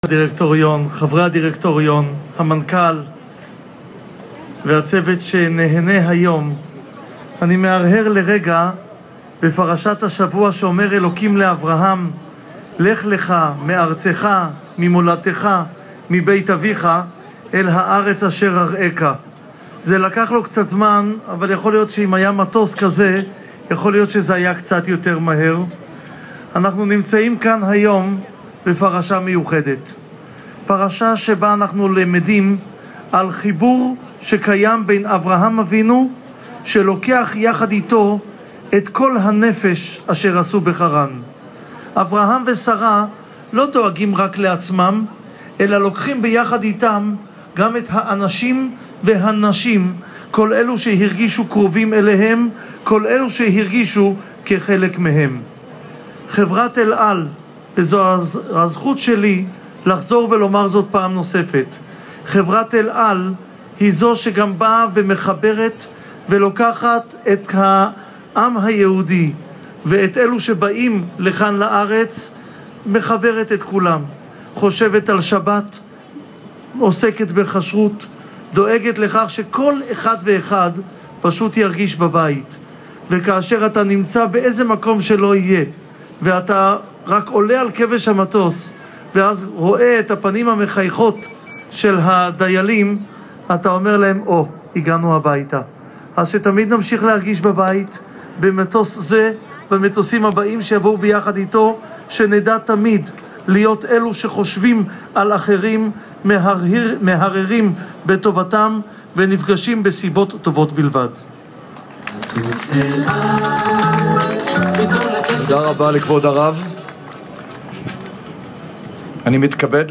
הדירקטוריון, חברי הדירקטוריון, המנכ"ל והצוות שנהנה היום, אני מהרהר לרגע בפרשת השבוע שאומר אלוקים לאברהם, לך לך מארצך, ממולדתך, מבית אביך, אל הארץ אשר אראך. זה לקח לו קצת זמן, אבל יכול להיות שאם היה מטוס כזה, יכול להיות שזה היה קצת יותר מהר. אנחנו נמצאים כאן היום בפרשה מיוחדת. פרשה שבה אנחנו למדים על חיבור שקיים בין אברהם אבינו, שלוקח יחד איתו את כל הנפש אשר עשו בחרן. אברהם ושרה לא דואגים רק לעצמם, אלא לוקחים ביחד איתם גם את האנשים והנשים, כל אלו שהרגישו קרובים אליהם, כל אלו שהרגישו כחלק מהם. חברת אל על, וזו הזכות שלי לחזור ולומר זאת פעם נוספת, חברת אל על היא זו שגם באה ומחברת ולוקחת את העם היהודי ואת אלו שבאים לכאן לארץ, מחברת את כולם, חושבת על שבת, עוסקת בכשרות, דואגת לכך שכל אחד ואחד פשוט ירגיש בבית. וכאשר אתה נמצא באיזה מקום שלא יהיה, ואתה רק עולה על כבש המטוס, ואז רואה את הפנים המחייכות של הדיילים, אתה אומר להם, הגענו הביתה. אז שתמיד נמשיך להרגיש בבית, במטוס זה, במטוסים הבאים שיבואו ביחד איתו, שנדע תמיד להיות אלו שחושבים על אחרים, מהררים בטובתם, ונפגשים בסיבות טובות בלבד. תודה רבה לכבוד הרב. אני מתכבד